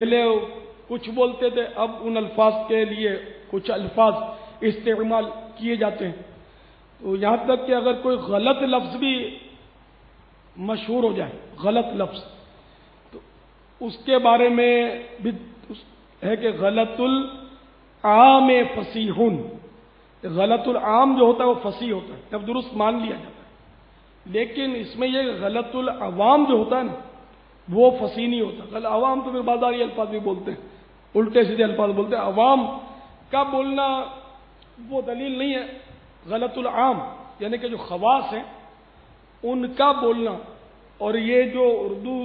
پہلے کچھ بولتے تھے، اب ان الفاظ کے لیے کچھ الفاظ استعمال کیے جاتے ہیں، تو یہاں تک کہ اگر کوئی غلط لفظ بھی مشہور ہو جائے، غلط لفظ، تو اس کے بارے میں بھی ہے کہ غلط العام فصیح، غلط العام جو ہوتا ہے وہ فصیح ہوتا ہے، جب درست مان لیا جاتا ہے، لیکن اس میں یہ غلط العوام جو ہوتا ہے نا وہ فصیح نہیں ہوتا۔ عوام تو پھر بازاری الفاظ بھی بولتے ہیں، الٹے سیدھے الفاظ بولتے ہیں، عوام کا بولنا وہ دلیل نہیں ہے۔ غلط العام یعنی کہ جو خواص ہیں ان کا بولنا، اور یہ جو اردو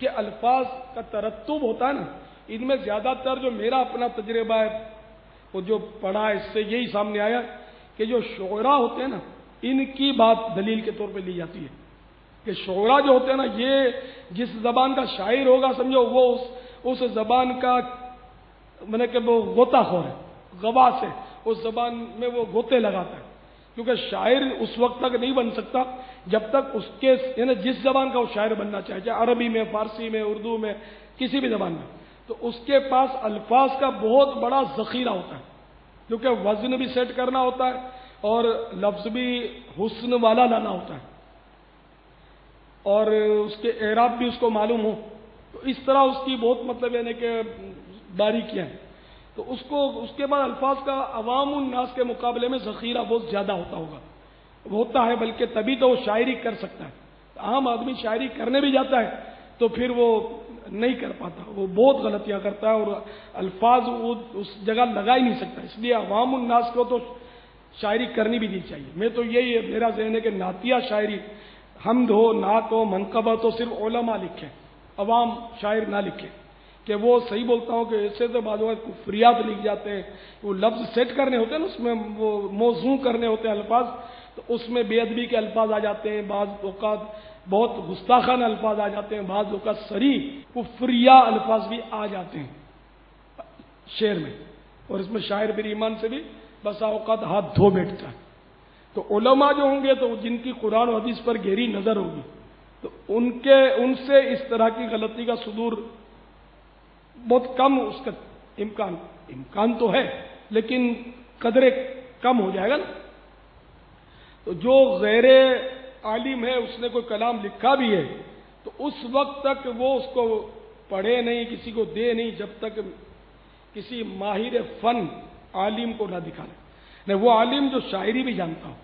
کے الفاظ کا ترتب ہوتا ہے نا، ان میں زیادہ تر جو میرا اپنا تجربہ ہے وہ جو پڑھا ہے، اس سے یہی سامنے آیا کہ جو شعراء ہوتے ہیں نا ان کی بات دلیل کے طور پہ لی جاتی ہے کہ شعراء جو ہوتے ہیں نا، یہ جس زبان کا شاعر ہوگا سمجھو وہ اس زبان کا کہ وہ غوطہ خور ہے، غواص ہے، اس زبان میں وہ غوطے لگاتا ہے، کیونکہ شاعر اس وقت تک نہیں بن سکتا جب تک اس کے یعنی جس زبان کا وہ شاعر بننا چاہے، چاہے عربی میں، فارسی میں، اردو میں، کسی بھی زبان میں، تو اس کے پاس الفاظ کا بہت بڑا ذخیرہ ہوتا ہے، کیونکہ وزن بھی سیٹ کرنا ہوتا ہے اور لفظ بھی حسن والا لانا ہوتا ہے، اور اس کے اعراب بھی اس کو معلوم ہو، تو اس طرح اس کی بہت مطلب یعنی کہ باریکیاں ہیں، تو اس کے بعد الفاظ کا عوام الناس کے مقابلے میں ذخیرہ بہت زیادہ ہوتا ہے، بلکہ تبھی تو وہ شاعری کر سکتا ہے۔ عام آدمی شاعری کرنے بھی جاتا ہے تو پھر وہ نہیں کر پاتا، وہ بہت غلطیاں کرتا ہے اور الفاظ وہ اس جگہ لگا ہی نہیں سکتا، اس لیے عوام الناس کو تو شاعری کرنی بھی نہیں چاہیے۔ میں تو یہی ہے، میرا ذہن ہے کہ نعتیہ شاعری، حمد ہو، نعت ہو، منقبت ہو، صرف علماء لکھیں، عوام شاعر نہ لکھیں، کہ وہ صحیح بولتا ہوں کہ ایسے تو بعض اوقات کفریات لکھ جاتے ہیں، وہ لفظ سیٹ کرنے ہوتے ہیں نا، اس میں وہ موضوع کرنے ہوتے ہیں الفاظ، تو اس میں بے ادبی کے الفاظ آ جاتے ہیں، بعض اوقات بہت گستاخانہ الفاظ آ جاتے ہیں، بعض اوقات صریح کفریہ الفاظ بھی آ جاتے ہیں شعر میں، اور اس میں شاعر پھر ایمان سے بھی بسا اوقات ہاتھ دھو بیٹھتا ہے۔ تو علماء جو ہوں گے تو جن کی قرآن و حدیث پر گہری نظر ہوگی، تو ان سے اس طرح کی غلطی کا صدور بہت کم، اس کا امکان تو ہے لیکن قدرے کم ہو جائے گا نا۔ تو جو غیر عالم ہے، اس نے کوئی کلام لکھا بھی ہے تو اس وقت تک وہ اس کو پڑھے نہیں، کسی کو دے نہیں، جب تک کسی ماہر فن عالم کو نہ دکھا لے۔ نہیں، وہ عالم جو شاعری بھی جانتا ہو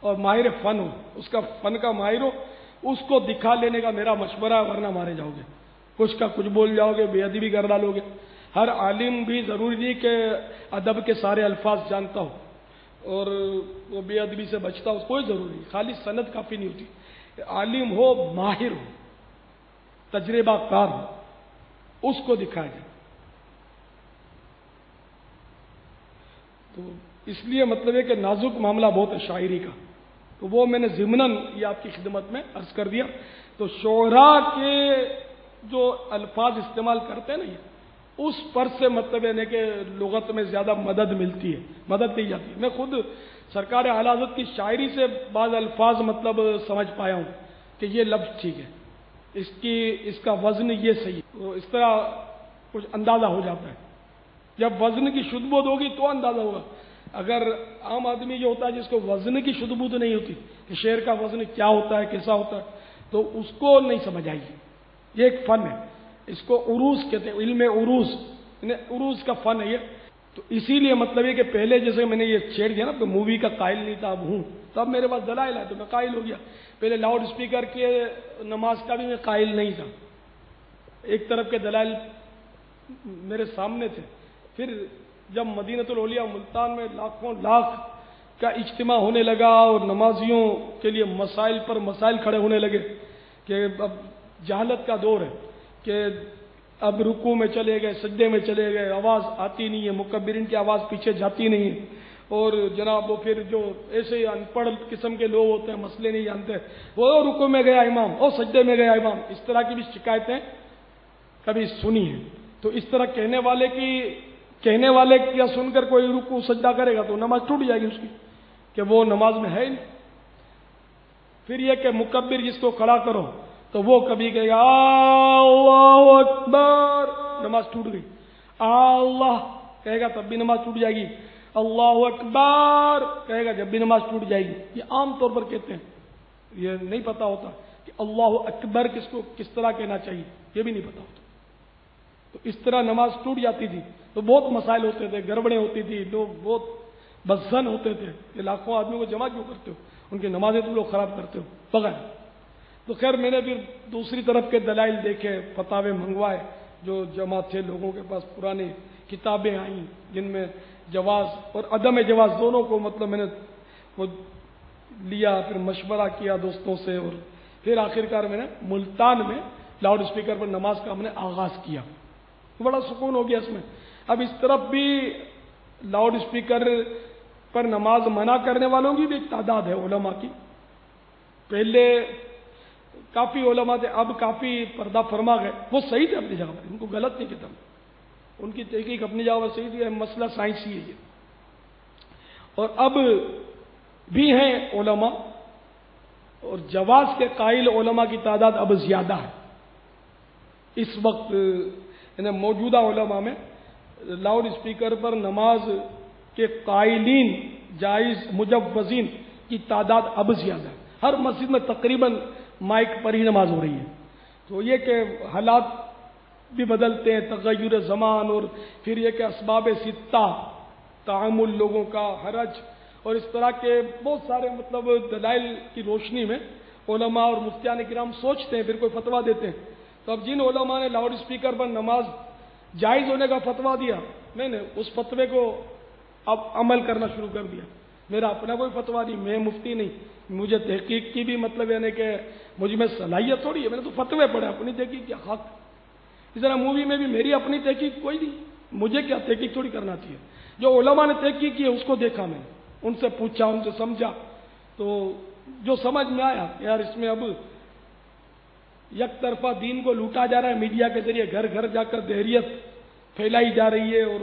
اور ماہر فن ہو، اس کا فن کا ماہر ہو، اس کو دکھا لینے کا میرا مشورہ ہے، ورنہ مارے جاؤ گے، کچھ کا کچھ بول جاؤ گے، بے ادبی کر ڈالو گے۔ ہر عالم بھی ضروری نہیں کہ ادب کے سارے الفاظ جانتا ہو اور وہ بے ادبی سے بچتا ہو، کوئی ضروری نہیں، خالی سند کافی نہیں ہوتی، عالم ہو، ماہر ہو، تجربہ کار ہو، اس کو دکھایا جائے۔ تو اس لیے مطلب ہے کہ نازک معاملہ بہت ہے شاعری کا، تو وہ میں نے ضمناً یہ آپ کی خدمت میں عرض کر دیا۔ تو شعراء کے جو الفاظ استعمال کرتے ہیں نا، یہ اس پر سے مطلب ہے کہ لغت میں زیادہ مدد ملتی ہے، مدد دی جاتی ہے۔ میں خود سرکار اعلی حضرت کی شاعری سے بعض الفاظ مطلب سمجھ پایا ہوں کہ یہ لفظ ٹھیک ہے، اس کا وزن یہ صحیح ہے، تو اس طرح کچھ اندازہ ہو جاتا ہے۔ جب وزن کی شدبود ہوگی تو اندازہ ہوگا، اگر عام آدمی جو ہوتا ہے جس کو وزن کی شدبود نہیں ہوتی کہ شعر کا وزن کیا ہوتا ہے، کیسا ہوتا ہے، تو اس کو نہیں سمجھ آئے گی۔ یہ ایک فن ہے، اس کو عروض کہتے ہیں، علم عروض، عروض کا فن ہے یہ۔ تو اسی لیے مطلب ہے کہ پہلے جیسے میں نے یہ چھیڑ دیا نا کہ مووی کا قائل نہیں تھا، اب ہوں، تو اب میرے پاس دلائل ہے تو میں قائل ہو گیا۔ پہلے لاؤڈ اسپیکر کے نماز کا بھی میں قائل نہیں تھا، ایک طرف کے دلائل میرے سامنے تھے، پھر جب مدینۃ الاولیاء ملتان میں لاکھوں لاکھ کا اجتماع ہونے لگا اور نمازیوں کے لیے مسائل پر مسائل کھڑے ہونے لگے کہ اب جہالت کا دور ہے کہ اب رکوع میں چلے گئے، سجدے میں چلے گئے، آواز آتی نہیں ہے، مکبرین کی آواز پیچھے جاتی نہیں ہے، اور جناب وہ پھر جو ایسے ان پڑھ قسم کے لوگ ہوتے ہیں، مسئلے نہیں جانتے، وہ رکوع میں گیا امام، اور سجدے میں گیا امام، اس طرح کی بھی شکایتیں کبھی سنی ہیں۔ تو اس طرح کہنے والے کیا سن کر کوئی رکوع سجدہ کرے گا تو نماز ٹوٹ جائے گی اس کی، کہ وہ نماز میں ہے ہی نہیں۔ پھر یہ کہ مکبر جس کو کھڑا کرو تو وہ کبھی کہے گا اللہ اکبر، نماز ٹوٹ گئی، اللہ کہے گا تب بھی نماز ٹوٹ جائے گی، اللہ اکبر کہے گا جب بھی نماز ٹوٹ جائے گی۔ یہ عام طور پر کہتے ہیں، یہ نہیں پتا ہوتا کہ اللہ اکبر کس طرح کہنا چاہیے، یہ بھی نہیں پتا ہوتا۔ تو اس طرح نماز ٹوٹ جاتی تھی، تو بہت مسائل ہوتے تھے، گڑبڑیں ہوتی تھی، لوگ بہت بزن ہوتے تھے کہ لاکھوں آدمیوں کو جمع کیوں کرتے ہو، ان کی نمازیں تم لوگ خراب کرتے ہو بغیر۔ تو خیر میں نے پھر دوسری طرف کے دلائل دیکھے، فتاوے منگوائے، جو جمع تھے لوگوں کے پاس، پرانی کتابیں آئیں جن میں جواز اور عدم جواز دونوں کو مطلب میں نے وہ لیا، پھر مشورہ کیا دوستوں سے، اور پھر آخرکار میں نے ملتان میں لاؤڈ اسپیکر پر نماز کا ہم نے آغاز کیا، بڑا سکون ہو گیا اس میں۔ اب اس طرف بھی لاؤڈ اسپیکر پر نماز منع کرنے والوں کی بھی ایک تعداد ہے علماء کی، پہلے کافی علماء تھے، اب کافی پردہ فرما گئے، وہ صحیح تھے اپنی جگہ پر، ان کو غلط نہیں کہتا، ان کی تحقیق اپنی جگہ پر صحیح تھی، مسئلہ سائنسی ہے یہ۔ اور اب بھی ہیں علماء، اور جواز کے قائل علماء کی تعداد اب زیادہ ہے اس وقت، یعنی موجودہ علماء میں لاؤڈ اسپیکر پر نماز کے قائلین جائز مجوزین کی تعداد اب زیادہ ہے، ہر مسجد میں تقریباً مائک پر ہی نماز ہو رہی ہے۔ تو یہ کہ حالات بھی بدلتے ہیں، تغیر زمان، اور پھر یہ کہ اسباب ستہ، تعامل لوگوں کا، حرج، اور اس طرح کے بہت سارے مطلب دلائل کی روشنی میں علماء اور مفتیان کرام سوچتے ہیں، پھر کوئی فتویٰ دیتے ہیں۔ تو اب جن علماء نے لاؤڈ اسپیکر پر نماز جائز ہونے کا فتویٰ دیا، میں نے اس فتوے کو اب عمل کرنا شروع کر دیا۔ میرا اپنا کوئی فتویٰ نہیں، میں مفتی نہیں، مجھے تحقیق کی بھی مطلب یعنی کہ مجھ میں صلاحیت تھوڑی ہے، میں نے تو فتوے پڑھے، اپنی تحقیق کیا حق۔ اس طرح مووی میں بھی میری اپنی تحقیق کوئی نہیں، مجھے کیا تحقیق تھوڑی کرنا چاہیے، جو علماء نے تحقیق کی ہے اس کو دیکھا میں نے، ان سے پوچھا، ان سے سمجھا، تو جو سمجھ میں آیا یار اس میں اب یک طرفہ دین کو لوٹا جا رہا ہے، میڈیا کے ذریعے گھر گھر جا کر دہریت پھیلائی جا رہی ہے، اور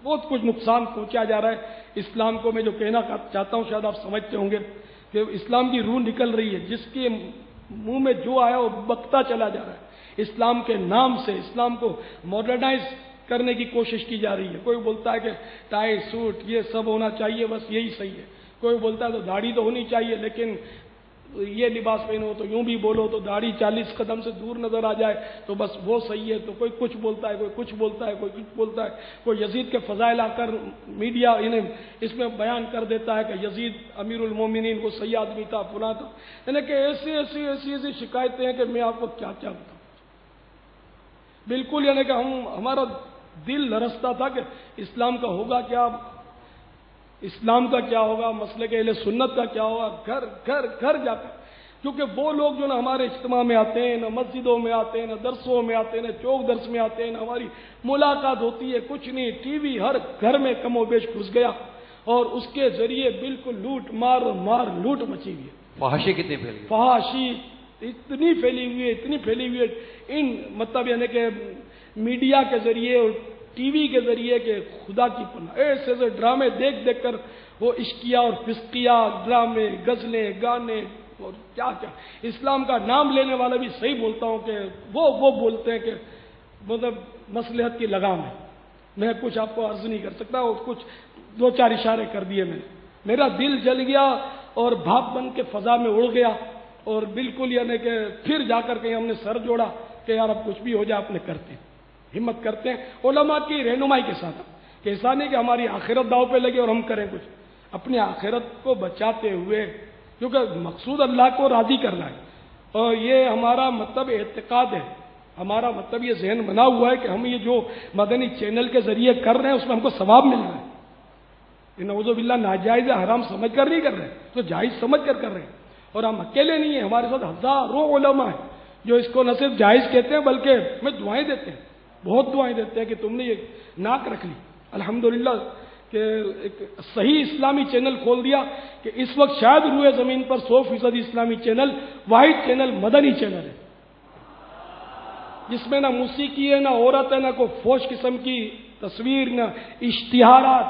بہت کچھ نقصان پہنچا جا رہا ہے اسلام کو۔ میں جو کہنا چاہتا ہوں شاید آپ سمجھتے ہوں گے کہ اسلام کی روح نکل رہی ہے، جس کے منہ میں جو آیا وہ بکتا چلا جا رہا ہے، اسلام کے نام سے اسلام کو ماڈرنائز کرنے کی کوشش کی جا رہی ہے۔ کوئی بولتا ہے کہ ٹائی سوٹ یہ سب ہونا چاہیے، بس یہی صحیح ہے، کوئی بولتا ہے تو داڑھی تو ہونی چاہیے، لیکن یہ لباس پہنو تو یوں بھی بولو تو داڑھی 40 قدم سے دور نظر آ جائے تو بس وہ صحیح ہے۔ تو کوئی کچھ بولتا ہے، کوئی کچھ بولتا ہے، کوئی کچھ بولتا ہے، کوئی یزید کے فضائل آ کر میڈیا انہیں اس میں بیان کر دیتا ہے کہ یزید امیر المومنین وہ صحیح آدمی تھا، فلاں تھا، یعنی کہ ایسی شکایتیں ہیں کہ میں آپ کو کیا کیا بتاؤں۔ بالکل یعنی کہ ہمارا دل لرزتا تھا کہ اسلام کا ہوگا کیا، اسلام کا کیا ہوگا، مسلک اہل سنت کا کیا ہوگا، گھر گھر گھر جا کر، کیونکہ وہ لوگ جو نہ ہمارے اجتماع میں آتے ہیں، نہ مسجدوں میں آتے ہیں، نہ درسوں میں آتے ہیں، نہ چوک درس میں آتے ہیں، نہ ہماری ملاقات ہوتی ہے، کچھ نہیں، ٹی وی ہر گھر میں کم و بیش گھس گیا، اور اس کے ذریعے بالکل لوٹ مار لوٹ مچی ہوئی ہے۔ فحاشی کتنی پھیلی ہے، فحاشی اتنی پھیلی ہوئی ہے، ان مطلب یعنی کہ میڈیا کے ذریعے اور ٹی وی کے ذریعے کہ خدا کی پناہ ایسے ڈرامے دیکھ دیکھ کر وہ عشقیہ اور فسقیہ ڈرامے، غزلیں، گانے اور کیا کیا، اسلام کا نام لینے والا بھی صحیح بولتا ہوں کہ وہ بولتے ہیں کہ مطلب مصلحت کی لگام ہے۔ میں کچھ آپ کو عرض نہیں کر سکتا، اور کچھ 2-4 اشارے کر دیے میں نے، میرا دل جل گیا اور بھاپ بن کے فضا میں اڑ گیا، اور بالکل یعنی کہ پھر جا کر کے ہم نے سر جوڑا کہ یار اب کچھ بھی ہو جائے اپنے کرتے ہیں، ہمت کرتے ہیں علماء کی رہنمائی کے ساتھ، کہ ایسا نہیں کہ ہماری آخرت داؤ پہ لگے اور ہم کریں کچھ، اپنی آخرت کو بچاتے ہوئے، کیونکہ مقصود اللہ کو راضی کرنا ہے، اور یہ ہمارا مطلب اعتقاد ہے، ہمارا مطلب یہ ذہن بنا ہوا ہے کہ ہم یہ جو مدنی چینل کے ذریعے کر رہے ہیں اس میں ہم کو ثواب مل رہا ہے، نعوذ باللہ ناجائز حرام سمجھ کر نہیں کر رہے ہیں، تو جائز سمجھ کر رہے ہیں، اور ہم اکیلے نہیں ہیں، ہمارے ساتھ ہزاروں علماء ہیں جو اس کو نہ صرف جائز کہتے ہیں بلکہ ہمیں دعائیں دیتے ہیں، بہت دعائیں دیتے ہیں کہ تم نے یہ ناک رکھ لی، الحمدللہ کہ ایک صحیح اسلامی چینل کھول دیا، کہ اس وقت شاید روئے زمین پر 100% اسلامی چینل، واحد چینل مدنی چینل ہے، جس میں نہ موسیقی ہے، نہ عورت ہے، نہ کوئی فوش قسم کی تصویر، نہ اشتہارات،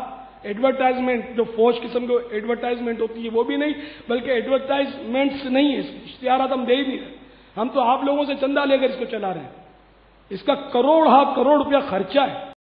ایڈورٹائزمنٹ، جو فوش قسم کی ایڈورٹائزمنٹ ہوتی ہے وہ بھی نہیں، بلکہ ایڈورٹائزمنٹس نہیں ہے، اشتہارات ہم دے ہی نہیں رہے، ہم تو آپ لوگوں سے چندہ لے کر اس کو چلا رہے ہیں، اس کا کروڑ ہا کروڑ روپیہ خرچہ ہے۔